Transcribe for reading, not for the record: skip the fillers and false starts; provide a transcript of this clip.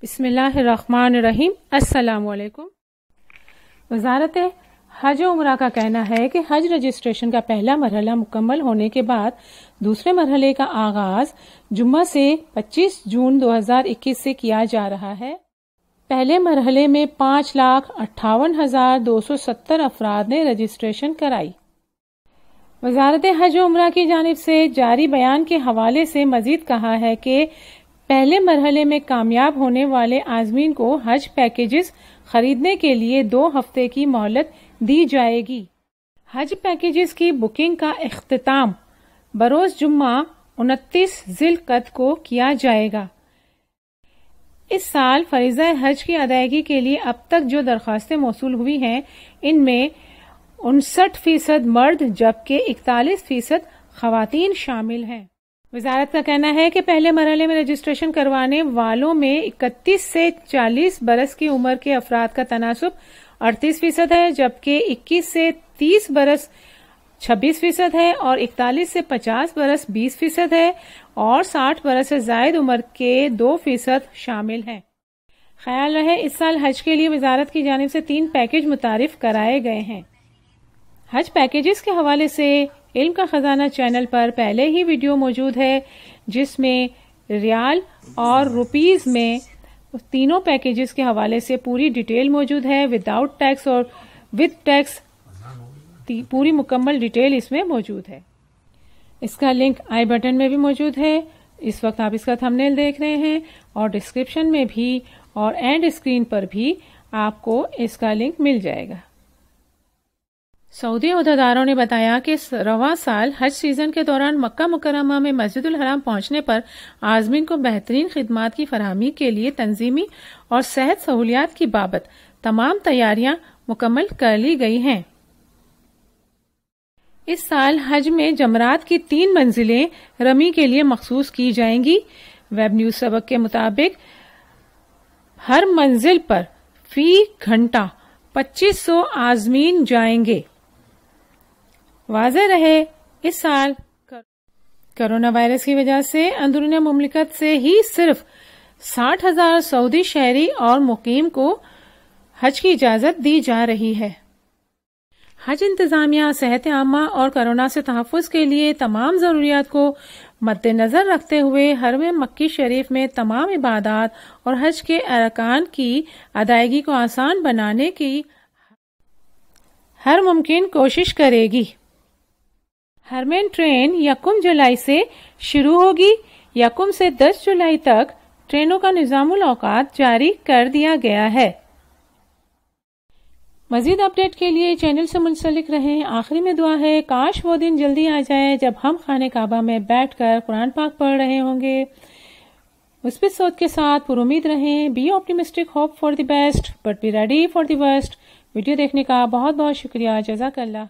بسم اللہ الرحمن الرحیم۔ السلام علیکم۔ وزارت حج و عمرہ کا کہنا ہے کہ حج رجسٹریشن کا پہلا مرحلہ مکمل ہونے کے بعد دوسرے مرحلے کا آغاز جمعہ سے 25 جون 2021 سے کیا جا رہا ہے۔ پہلے مرحلے میں 5,58,270 افراد نے رجسٹریشن کرائی۔ وزارت حج و عمرہ کی جانب سے جاری بیان کے حوالے سے مزید کہا ہے کہ پہلے مرحلے میں کامیاب ہونے والے عازمین کو حج پیکیجز خریدنے کے لیے 2 ہفتے کی مہلت دی جائے گی۔ حج پیکیجز کی بکنگ کا اختتام بروز جمعہ 29 ذی القعدہ کو کیا جائے گا۔ اس سال فریضہ حج کی ادائیگی کے لیے اب تک جو درخواستیں موصول ہوئی ہیں ان میں 59% مرد جبکہ 41% خواتین شامل ہیں۔ وزارت کا کہنا ہے کہ پہلے مرحلے میں رجسٹریشن کروانے والوں میں 31 سے 40 برس کی عمر کے افراد کا تناسب 38% ہے، جبکہ 21 سے 30 برس 26% ہے اور 41 سے 50 برس 20% ہے اور 60 برس سے زائد عمر کے 2% شامل ہیں۔ خیال رہے اس سال حج کے لیے وزارت کی جانب سے 3 پیکیج متعارف کرائے گئے ہیں۔ حج پیکیجز کے حوالے سے علم کا خزانہ چینل پر پہلے ہی ویڈیو موجود ہے جس میں ریال اور روپیز میں تینوں پیکیجز کے حوالے سے پوری ڈیٹیل موجود ہے، وداؤٹ ٹیکس اور ود ٹیکس پوری مکمل ڈیٹیل اس میں موجود ہے۔ اس کا لنک آئی بٹن میں بھی موجود ہے، اس وقت آپ اس کا تھمبنیل دیکھ رہے ہیں، اور ڈسکرپشن میں بھی اور اینڈ اسکرین پر بھی آپ کو اس کا لنک مل جائے گا۔ سعودی عہدیداروں نے بتایا کہ رواں سال حج سیزن کے دوران مکہ مکرمہ میں مسجد الحرام پہنچنے پر عازمین کو بہترین خدمات کی فراہمی کے لیے تنظیمی اور صحت سہولیات کی بابت تمام تیاریاں مکمل کر لی گئی ہیں۔ اس سال حج میں جمرات کی 3 منزلیں رمی کے لیے مخصوص کی جائیں گی۔ ویب نیوز سبق کے مطابق ہر منزل پر فی گھنٹہ 2500 عازمین جائیں گے۔ واضح رہے اس سال کرونا وائرس کی وجہ سے اندرون مملکت سے ہی صرف 60,000 سعودی شہری اور مقیم کو حج کی اجازت دی جا رہی ہے۔ حج انتظامیہ صحت عامہ اور کرونا سے تحفظ کے لیے تمام ضروریات کو مد نظر رکھتے ہوئے حرم مکی شریف میں تمام عبادات اور حج کے ارکان کی ادائیگی کو آسان بنانے کی ہر ممکن کوشش کرے گی۔ حرمین ٹرین 1 جولائی سے شروع ہوگی۔ 1 سے 10 جولائی تک ٹرینوں کا نظام الاوقات جاری کر دیا گیا ہے۔ مزید اپڈیٹ کے لیے چینل سے منسلک رہیں۔ آخری میں دعا ہے کاش وہ دن جلدی آ جائے جب ہم خانہ کعبہ میں بیٹھ کر قرآن پاک پڑھ رہے ہوں گے۔ مثبت سوچ کے ساتھ پر امید رہیں۔ Be optimistic, hope for the best but be ready for the worst. Video دیکھنے کا بہت بہت شکریہ۔ جزاک اللہ۔